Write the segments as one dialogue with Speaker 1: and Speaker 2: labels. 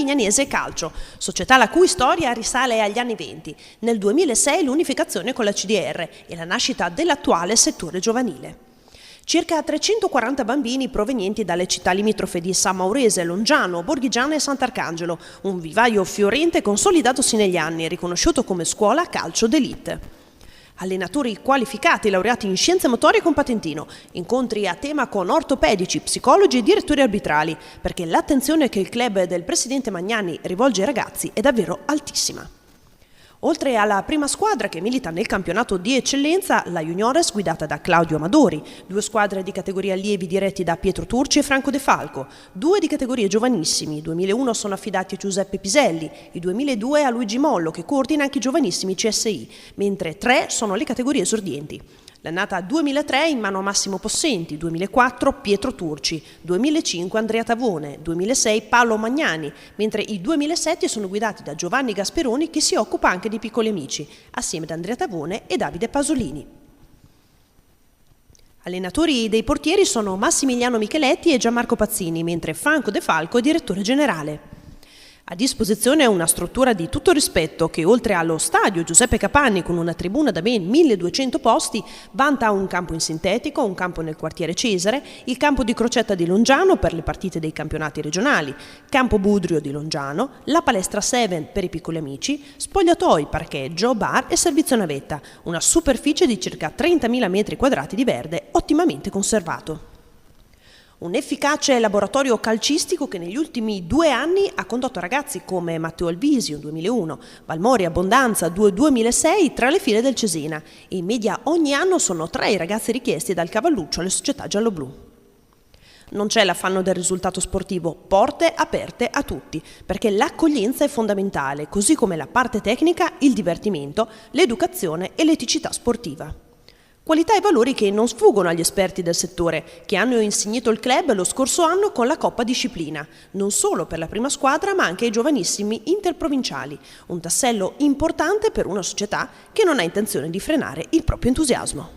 Speaker 1: Savignanese Calcio, società la cui storia risale agli anni '20, nel 2006 l'unificazione con la CDR e la nascita dell'attuale settore giovanile. Circa 340 bambini provenienti dalle città limitrofe di San Maurese, Longiano, Borghigiano e Sant'Arcangelo, un vivaio fiorente consolidatosi negli anni, riconosciuto come scuola calcio d'élite. Allenatori qualificati, laureati in scienze motorie con patentino, incontri a tema con ortopedici, psicologi e direttori arbitrali, perché l'attenzione che il club del presidente Magnani rivolge ai ragazzi è davvero altissima. Oltre alla prima squadra che milita nel campionato di eccellenza, la Juniores guidata da Claudio Amadori, 2 squadre di categoria allievi diretti da Pietro Turci e Franco De Falco, 2 di categorie giovanissimi, i 2001 sono affidati a Giuseppe Piselli, i 2002 a Luigi Mollo che coordina anche i giovanissimi CSI, mentre 3 sono le categorie esordienti. L'annata 2003 in mano a Massimo Possenti, 2004 Pietro Turci, 2005 Andrea Tavone, 2006 Paolo Magnani, mentre i 2007 sono guidati da Giovanni Gasperoni che si occupa anche di piccoli amici, assieme ad Andrea Tavone e Davide Pasolini. Allenatori dei portieri sono Massimiliano Micheletti e Gianmarco Pazzini, mentre Franco De Falco è direttore generale. A disposizione una struttura di tutto rispetto che, oltre allo stadio Giuseppe Capanni con una tribuna da ben 1200 posti, vanta un campo in sintetico, un campo nel quartiere Cesare, il campo di Crocetta di Longiano per le partite dei campionati regionali, campo Budrio di Longiano, la palestra Seven per i piccoli amici, spogliatoi, parcheggio, bar e servizio navetta, una superficie di circa 30.000 metri quadrati di verde ottimamente conservato. Un efficace laboratorio calcistico che negli ultimi 2 anni ha condotto ragazzi come Matteo Alvisio 2001, Valmori Abbondanza 2006 tra le file del Cesena e in media ogni anno sono 3 i ragazzi richiesti dal Cavalluccio alle società gialloblu. Non c'è l'affanno del risultato sportivo, porte aperte a tutti, perché l'accoglienza è fondamentale, così come la parte tecnica, il divertimento, l'educazione e l'eticità sportiva. Qualità e valori che non sfuggono agli esperti del settore, che hanno insignito il club lo scorso anno con la Coppa Disciplina, non solo per la prima squadra ma anche ai giovanissimi interprovinciali, un tassello importante per una società che non ha intenzione di frenare il proprio entusiasmo.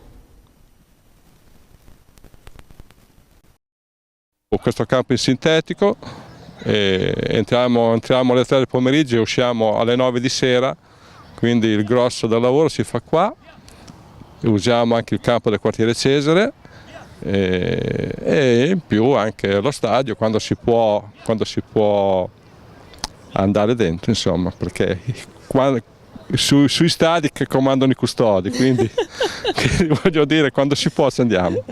Speaker 2: Questo campo in sintetico, entriamo alle 3 del pomeriggio e usciamo alle 9 di sera, quindi il grosso del lavoro si fa qua. Usiamo anche il campo del quartiere Cesare e in più anche lo stadio quando si può andare dentro, insomma, perché sui stadi che comandano i custodi, quindi voglio dire, quando si può andiamo.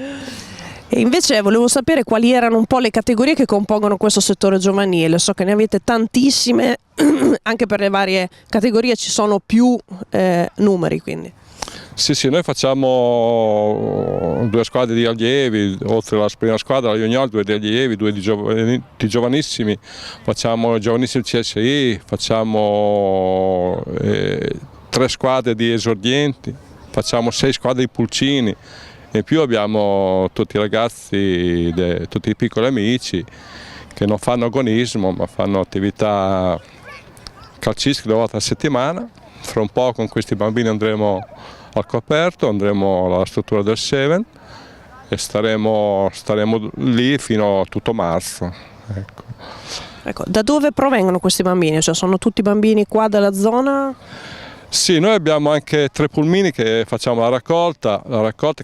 Speaker 1: E invece volevo sapere quali erano un po' le categorie che compongono questo settore giovanile. So che ne avete tantissime, anche per le varie categorie ci sono più numeri, quindi.
Speaker 2: Sì, noi facciamo 2 squadre di allievi, oltre alla prima squadra, la Junior, 2 di allievi, 2 di giovanissimi, facciamo giovanissimi CSI, facciamo 3 squadre di esordienti, facciamo 6 squadre di pulcini e in più abbiamo tutti i ragazzi, tutti i piccoli amici che non fanno agonismo ma fanno attività calcistica 2 volte a settimana. Fra un po' con questi bambini andremo al coperto, andremo alla struttura del Seven e staremo lì fino a tutto marzo.
Speaker 1: Ecco, da dove provengono questi bambini? Cioè, sono tutti bambini qua della zona?
Speaker 2: Sì, noi abbiamo anche 3 pulmini che facciamo la raccolta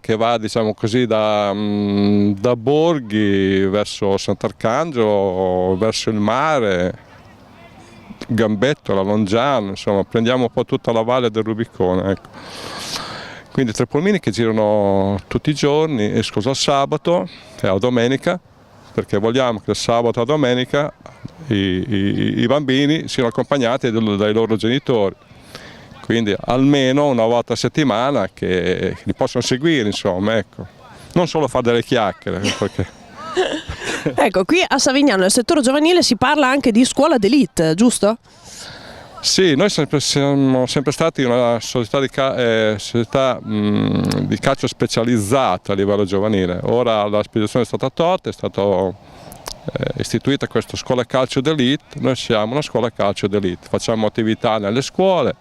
Speaker 2: che va, diciamo così, da Borghi verso Sant'Arcangelo, verso il mare, Gambettola, Longiano, insomma prendiamo un po' tutta la valle del Rubicone, ecco. Quindi 3 pulmini che girano tutti i giorni, escluso il sabato e la domenica, perché vogliamo che il sabato e la domenica i bambini siano accompagnati dai loro genitori, quindi almeno una volta a settimana che li possono seguire, insomma, ecco. Non solo fare delle chiacchiere, perché...
Speaker 1: Ecco, qui a Savignano nel settore giovanile si parla anche di scuola d'élite, giusto?
Speaker 2: Sì, noi siamo sempre stati una società di calcio specializzata a livello giovanile. Ora la specializzazione è stata tolta, è stata istituita questa scuola calcio d'élite. Noi siamo una scuola calcio d'élite, facciamo attività nelle scuole,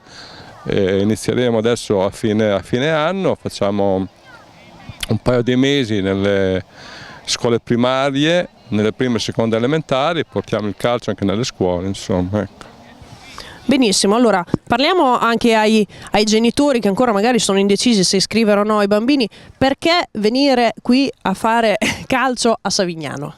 Speaker 2: inizieremo adesso a fine anno, facciamo un paio di mesi nelle scuole primarie nelle prime e seconde elementari, portiamo il calcio anche nelle scuole, insomma, ecco.
Speaker 1: Benissimo, allora parliamo anche ai genitori che ancora magari sono indecisi se iscrivere o no i bambini. Perché venire qui a fare calcio a Savignano?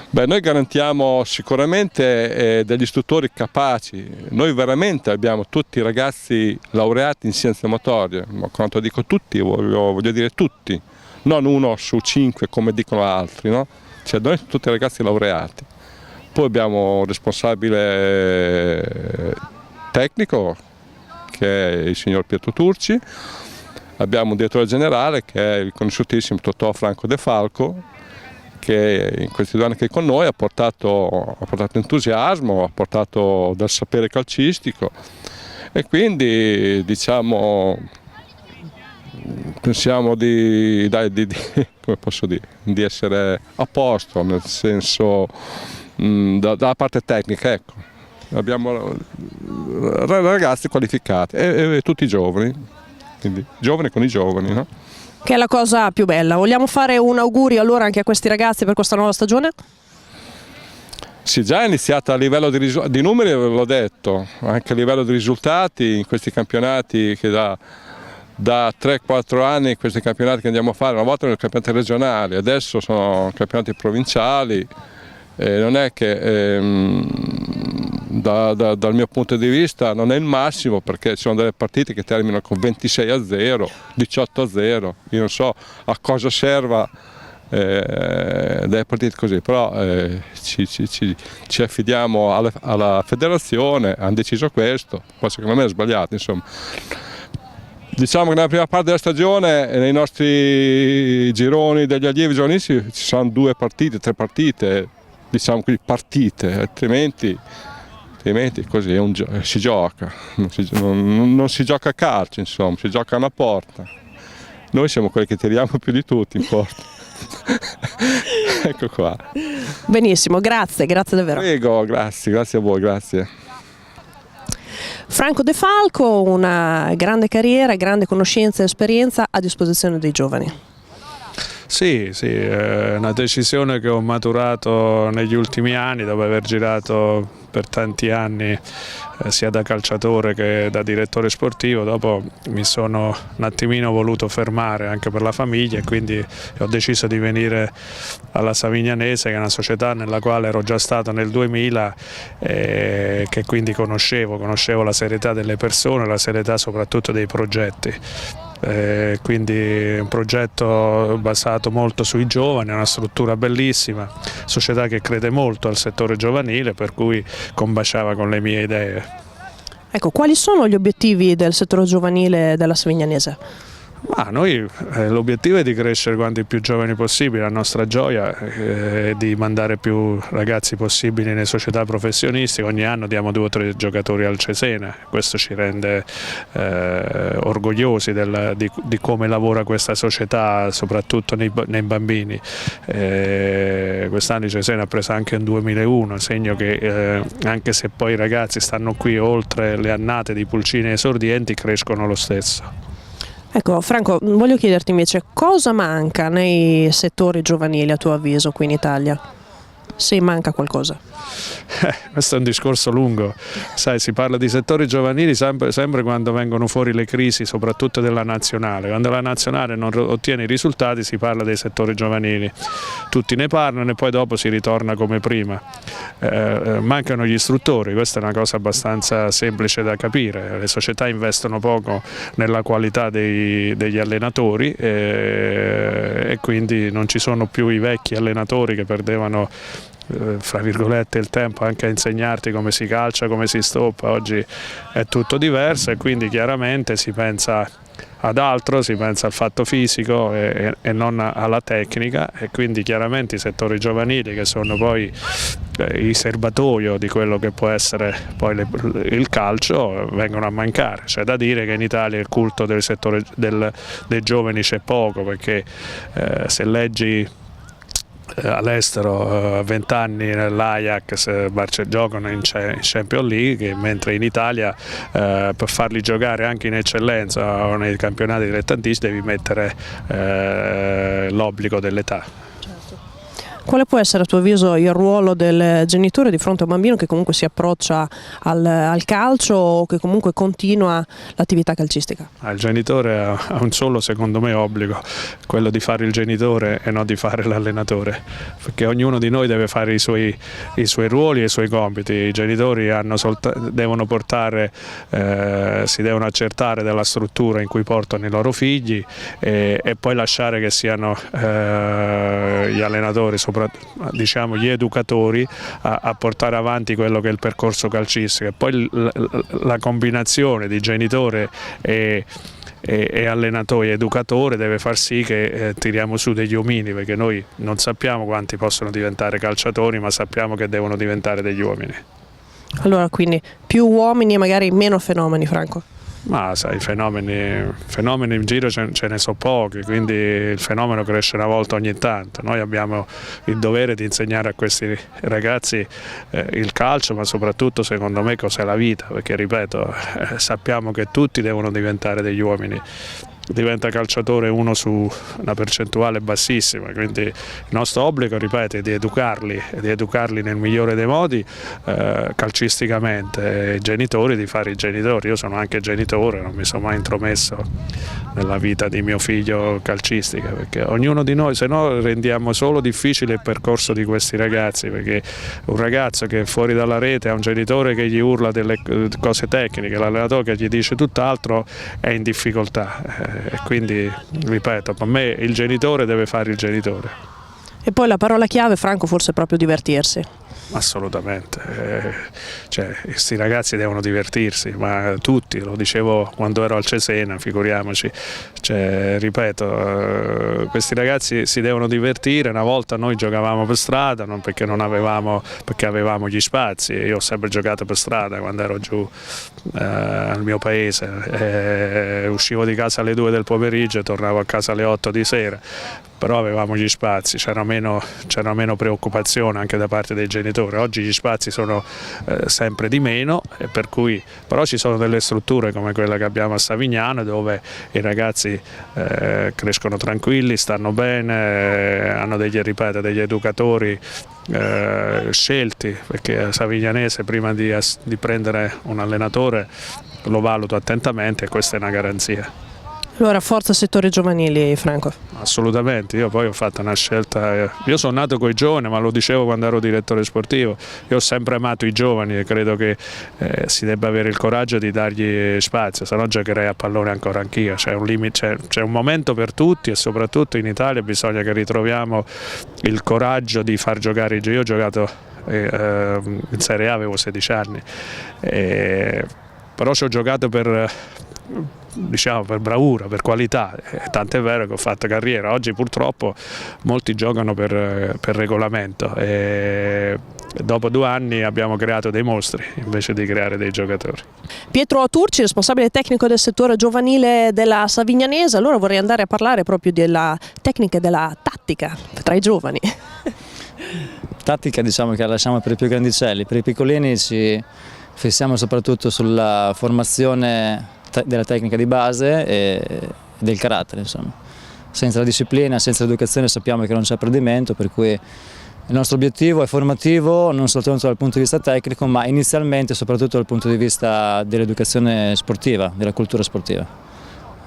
Speaker 2: Beh, noi garantiamo sicuramente degli istruttori capaci. Noi veramente abbiamo tutti i ragazzi laureati in scienze motorie, ma quando dico tutti voglio dire tutti, non 1 su 5 come dicono altri, no? Cioè noi tutti i ragazzi laureati. Poi abbiamo un responsabile tecnico che è il signor Pietro Turci, abbiamo un direttore generale che è il conosciutissimo Totò Franco De Falco, che in questi 2 anni che è con noi ha portato entusiasmo, ha portato del sapere calcistico e quindi diciamo pensiamo come posso dire, di essere a posto, nel senso dalla parte tecnica, ecco. Abbiamo ragazzi qualificati e tutti giovani, quindi giovani con i giovani, no?
Speaker 1: Che è la cosa più bella. Vogliamo fare un augurio allora anche a questi ragazzi per questa nuova stagione?
Speaker 2: Sì, già è iniziata a livello di numeri, l'ho detto, anche a livello di risultati in questi campionati che da 3-4 anni questi campionati che andiamo a fare, una volta erano campionati regionali, adesso sono campionati provinciali. Non è che dal mio punto di vista non è il massimo, perché ci sono delle partite che terminano con 26-0, 18-0, io non so a cosa serva delle partite così, però ci affidiamo alla federazione, hanno deciso questo, poi secondo me è sbagliato, insomma. Diciamo che nella prima parte della stagione nei nostri gironi degli allievi giovanissimi ci sono 2 partite, 3 partite, diciamo qui partite, altrimenti così si gioca, non si gioca a calcio, insomma, si gioca a una porta. Noi siamo quelli che tiriamo più di tutti in porta. Ecco qua.
Speaker 1: Benissimo, grazie davvero.
Speaker 2: Prego, grazie a voi, grazie.
Speaker 1: Franco De Falco, una grande carriera, grande conoscenza e esperienza a disposizione dei giovani.
Speaker 3: Sì, è una decisione che ho maturato negli ultimi anni dopo aver girato per tanti anni sia da calciatore che da direttore sportivo. Dopo mi sono un attimino voluto fermare anche per la famiglia e quindi ho deciso di venire alla Savignanese, che è una società nella quale ero già stato nel 2000 e che quindi conoscevo la serietà delle persone, la serietà soprattutto dei progetti. Quindi un progetto basato molto sui giovani, una struttura bellissima, società che crede molto al settore giovanile, per cui combaciava con le mie idee.
Speaker 1: Ecco, quali sono gli obiettivi del settore giovanile della Savignanese?
Speaker 3: L'obiettivo è di crescere quanti più giovani possibile, la nostra gioia è di mandare più ragazzi possibili nelle società professionistiche. Ogni anno diamo 2 o 3 giocatori al Cesena, questo ci rende orgogliosi di come lavora questa società, soprattutto nei bambini. Quest'anno il Cesena ha preso anche un 2001, segno che anche se poi i ragazzi stanno qui oltre le annate di pulcini esordienti, crescono lo stesso.
Speaker 1: Ecco, Franco, voglio chiederti invece cosa manca nei settori giovanili a tuo avviso qui in Italia? Se manca qualcosa.
Speaker 3: Questo è un discorso lungo, sai, si parla di settori giovanili sempre quando vengono fuori le crisi, soprattutto della nazionale. Quando la nazionale non ottiene i risultati si parla dei settori giovanili, tutti ne parlano e poi dopo si ritorna come prima. Mancano gli istruttori, questa è una cosa abbastanza semplice da capire, le società investono poco nella qualità degli allenatori e quindi non ci sono più i vecchi allenatori che perdevano fra virgolette il tempo anche a insegnarti come si calcia, come si stoppa. Oggi è tutto diverso e quindi chiaramente si pensa ad altro, si pensa al fatto fisico e non alla tecnica, e quindi chiaramente i settori giovanili, che sono poi il serbatoio di quello che può essere poi il calcio, vengono a mancare. C'è da dire che in Italia il culto del settore dei giovani c'è poco, perché se leggi all'estero a 20 anni nell'Ajax giocano in Champions League, mentre in Italia per farli giocare anche in eccellenza o nei campionati dilettantistici devi mettere l'obbligo dell'età.
Speaker 1: Quale può essere a tuo avviso il ruolo del genitore di fronte a un bambino che comunque si approccia al calcio o che comunque continua l'attività calcistica?
Speaker 3: Il genitore ha un solo, secondo me, obbligo, quello di fare il genitore e non di fare l'allenatore, perché ognuno di noi deve fare i suoi ruoli e i suoi compiti. I genitori devono portare, si devono accertare della struttura in cui portano i loro figli e poi lasciare che siano gli allenatori, diciamo gli educatori, a portare avanti quello che è il percorso calcistico. E poi la combinazione di genitore e allenatore, educatore, deve far sì che tiriamo su degli omini, perché noi non sappiamo quanti possono diventare calciatori, ma sappiamo che devono diventare degli uomini.
Speaker 1: Allora, quindi più uomini e magari meno fenomeni, Franco?
Speaker 3: Ma sai, fenomeni in giro ce ne sono pochi, quindi il fenomeno cresce una volta ogni tanto. Noi abbiamo il dovere di insegnare a questi ragazzi il calcio, ma soprattutto, secondo me, cos'è la vita, perché ripeto, sappiamo che tutti devono diventare degli uomini. Diventa calciatore uno su una percentuale bassissima, quindi il nostro obbligo, ripeto, è di educarli nel migliore dei modi calcisticamente, e i genitori di fare i genitori. Io sono anche genitore, non mi sono mai intromesso nella vita di mio figlio calcistica, perché ognuno di noi, se no rendiamo solo difficile il percorso di questi ragazzi, perché un ragazzo che fuori dalla rete ha un genitore che gli urla delle cose tecniche, l'allenatore che gli dice tutt'altro, è in difficoltà. E quindi, ripeto, per me il genitore deve fare il genitore.
Speaker 1: E poi la parola chiave, Franco, forse è proprio divertirsi.
Speaker 3: Assolutamente, questi ragazzi devono divertirsi, ma tutti, lo dicevo quando ero al Cesena, figuriamoci, ripeto, questi ragazzi si devono divertire. Una volta noi giocavamo per strada, non perché perché avevamo gli spazi. Io ho sempre giocato per strada quando ero giù al mio paese, uscivo di casa alle 2 del pomeriggio e tornavo a casa alle 8 di sera, però avevamo gli spazi, c'era meno preoccupazione anche da parte dei genitori. Oggi gli spazi sono sempre di meno, e per cui, però ci sono delle strutture come quella che abbiamo a Savignano, dove i ragazzi crescono tranquilli, stanno bene, hanno degli educatori scelti, perché a Savignanese prima di prendere un allenatore lo valuto attentamente, e questa è una garanzia.
Speaker 1: Allora, forza settori giovanili, Franco.
Speaker 3: Assolutamente, io poi ho fatto una scelta, io sono nato con i giovani, ma lo dicevo quando ero direttore sportivo, io ho sempre amato i giovani e credo che si debba avere il coraggio di dargli spazio, se no giocherei a pallone ancora anch'io. C'è un limite, c'è un momento per tutti, e soprattutto in Italia bisogna che ritroviamo il coraggio di far giocare i giovani. Io ho giocato in Serie A, avevo 16 anni, però ci ho giocato per bravura, per qualità, tant'è vero che ho fatto carriera. Oggi purtroppo molti giocano per regolamento, e dopo 2 anni abbiamo creato dei mostri invece di creare dei giocatori.
Speaker 1: Pietro Turci, responsabile tecnico del settore giovanile della Savignanese. Allora vorrei andare a parlare proprio della tecnica e della tattica tra i giovani.
Speaker 4: Tattica, diciamo che la lasciamo per i più grandicelli, per i piccolini ci fissiamo soprattutto sulla formazione della tecnica di base e del carattere, insomma. Senza la disciplina, senza l'educazione sappiamo che non c'è apprendimento, per cui il nostro obiettivo è formativo non soltanto dal punto di vista tecnico, ma inizialmente soprattutto dal punto di vista dell'educazione sportiva, della cultura sportiva,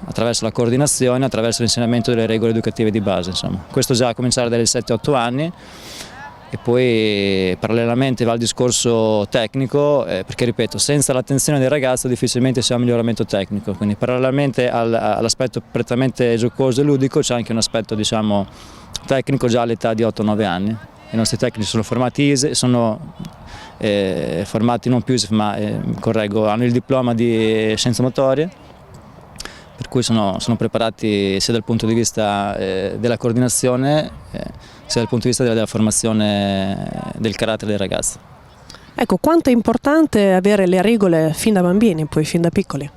Speaker 4: attraverso la coordinazione, attraverso l'insegnamento delle regole educative di base, insomma. Questo già a cominciare dai 7-8 anni. E poi parallelamente va il discorso tecnico, perché ripeto, senza l'attenzione del ragazzo difficilmente si ha un miglioramento tecnico, quindi parallelamente all'aspetto prettamente giocoso e ludico c'è anche un aspetto, diciamo, tecnico già all'età di 8-9 anni. I nostri tecnici sono formati non più ISEF, ma correggo, hanno il diploma di scienze motorie, per cui sono preparati sia dal punto di vista della coordinazione sia dal punto di vista della formazione del carattere dei ragazzi.
Speaker 1: Ecco, quanto è importante avere le regole fin da bambini, poi fin da piccoli?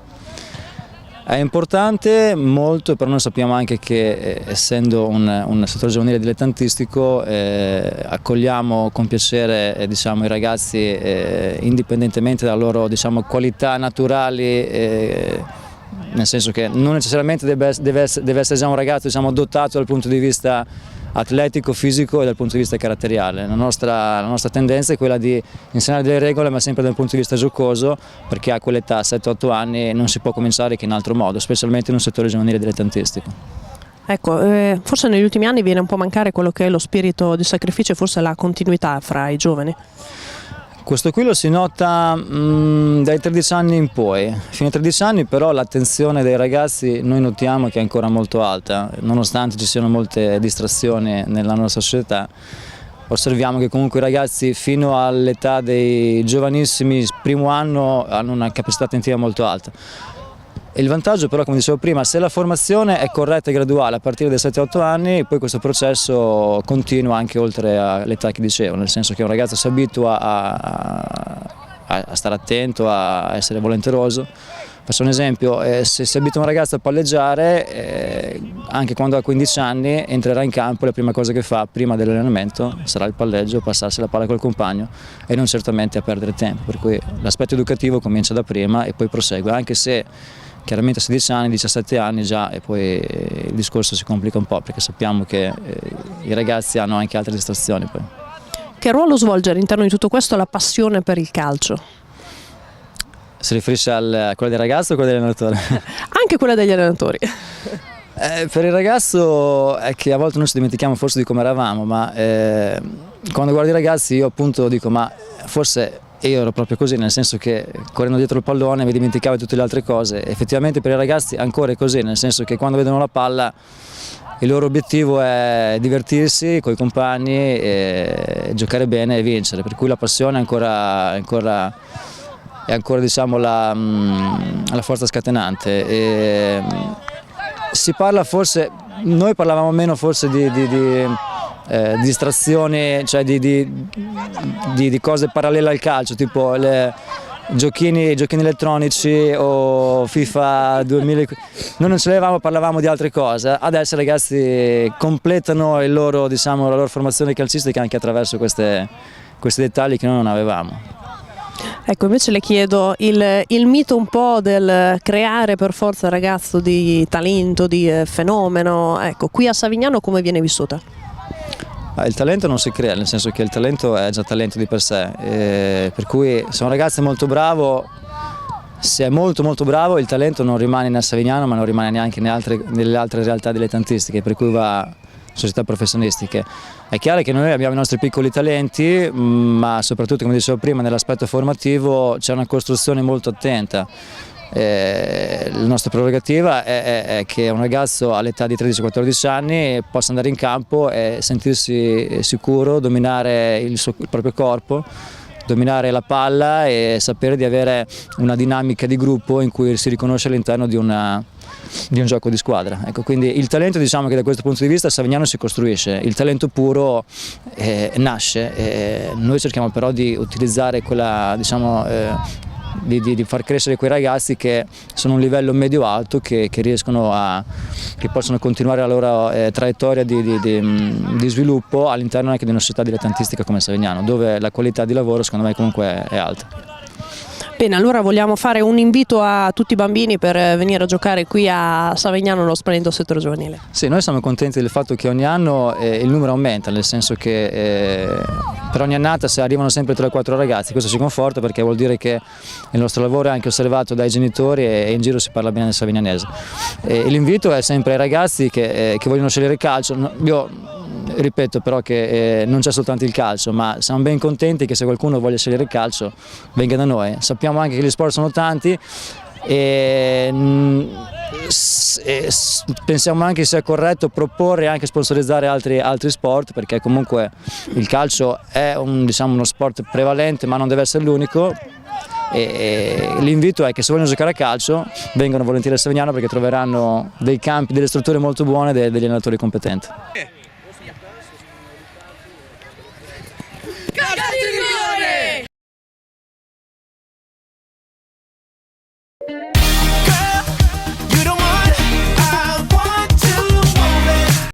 Speaker 4: È importante molto, però noi sappiamo anche che essendo un settore giovanile dilettantistico accogliamo con piacere diciamo, i ragazzi indipendentemente dalle loro diciamo, qualità naturali, nel senso che non necessariamente deve essere già un ragazzo diciamo, dotato dal punto di vista atletico, fisico e dal punto di vista caratteriale. La nostra tendenza è quella di insegnare delle regole, ma sempre dal punto di vista giocoso, perché a quell'età, 7-8 anni, non si può cominciare che in altro modo, specialmente in un settore giovanile dilettantistico.
Speaker 1: Ecco, forse negli ultimi anni viene un po' a mancare quello che è lo spirito di sacrificio e forse la continuità fra i giovani.
Speaker 4: Questo qui lo si nota dai 13 anni in poi. Fino ai 13 anni però l'attenzione dei ragazzi noi notiamo che è ancora molto alta, nonostante ci siano molte distrazioni nella nostra società. Osserviamo che comunque i ragazzi fino all'età dei giovanissimi primo anno hanno una capacità attentiva molto alta. E il vantaggio però, come dicevo prima, se la formazione è corretta e graduale a partire dai 7-8 anni, poi questo processo continua anche oltre all'età che dicevo, nel senso che un ragazzo si abitua a stare attento, a essere volenteroso. Faccio un esempio, se si abitua un ragazzo a palleggiare, anche quando ha 15 anni entrerà in campo e la prima cosa che fa prima dell'allenamento sarà il palleggio, passarsi la palla col compagno e non certamente a perdere tempo, per cui l'aspetto educativo comincia da prima e poi prosegue, anche se chiaramente a 16 anni, 17 anni già e poi il discorso si complica un po' perché sappiamo che i ragazzi hanno anche altre distrazioni poi.
Speaker 1: Che ruolo svolge all'interno di tutto questo la passione per il calcio?
Speaker 4: Si riferisce a quella del ragazzo o quella dell'allenatore?
Speaker 1: Anche quella degli allenatori.
Speaker 4: Per il ragazzo è che a volte noi ci dimentichiamo forse di come eravamo, ma quando guardo i ragazzi io appunto dico ma forse io ero proprio così, nel senso che correndo dietro il pallone mi dimenticavo di tutte le altre cose. Effettivamente per i ragazzi ancora è così, nel senso che quando vedono la palla il loro obiettivo è divertirsi con i compagni, e giocare bene e vincere, per cui la passione è ancora diciamo la forza scatenante. Si parla forse, noi parlavamo meno forse di distrazioni, cioè di cose parallele al calcio, tipo giochini elettronici o FIFA 2000. Noi non ce l'avevamo, parlavamo di altre cose. Adesso i ragazzi completano diciamo, la loro formazione calcistica anche attraverso questi dettagli che noi non avevamo.
Speaker 1: Ecco, invece le chiedo il mito un po' del creare per forza ragazzo di talento, di fenomeno, ecco, qui a Savignano come viene vissuta?
Speaker 4: Il talento non si crea, nel senso che il talento è già talento di per sé, per cui se un ragazzo è molto bravo, se è molto bravo, il talento non rimane a Savignano ma non rimane neanche nelle altre realtà dilettantistiche, per cui va a società professionistiche. È chiaro che noi abbiamo i nostri piccoli talenti, ma soprattutto, come dicevo prima, nell'aspetto formativo c'è una costruzione molto attenta. La nostra prerogativa è che un ragazzo all'età di 13-14 anni possa andare in campo e sentirsi sicuro, dominare il proprio corpo, dominare la palla e sapere di avere una dinamica di gruppo in cui si riconosce all'interno di un gioco di squadra. Ecco, quindi il talento, diciamo che da questo punto di vista a Savignano si costruisce, il talento puro nasce, noi cerchiamo però di utilizzare quella, diciamo, di far crescere quei ragazzi che sono a un livello medio-alto, che possono continuare la loro traiettoria di sviluppo all'interno anche di una società dilettantistica come Savignano, dove la qualità di lavoro secondo me comunque è alta.
Speaker 1: Bene, allora vogliamo fare un invito a tutti i bambini per venire a giocare qui a Savignano nello splendido settore giovanile.
Speaker 4: Sì, noi siamo contenti del fatto che ogni anno il numero aumenta, nel senso che per ogni annata se arrivano sempre 3-4 ragazzi, questo ci conforta perché vuol dire che il nostro lavoro è anche osservato dai genitori e in giro si parla bene del savignanese. L'invito è sempre ai ragazzi che vogliono scegliere il calcio. Io ripeto però che non c'è soltanto il calcio, ma siamo ben contenti che se qualcuno voglia scegliere il calcio venga da noi. Sappiamo anche che gli sport sono tanti e pensiamo anche sia corretto proporre e anche sponsorizzare altri sport, perché comunque il calcio è uno sport prevalente ma non deve essere l'unico. E l'invito è che se vogliono giocare a calcio vengano volentieri a Savignano, perché troveranno dei campi, delle strutture molto buone, degli allenatori competenti.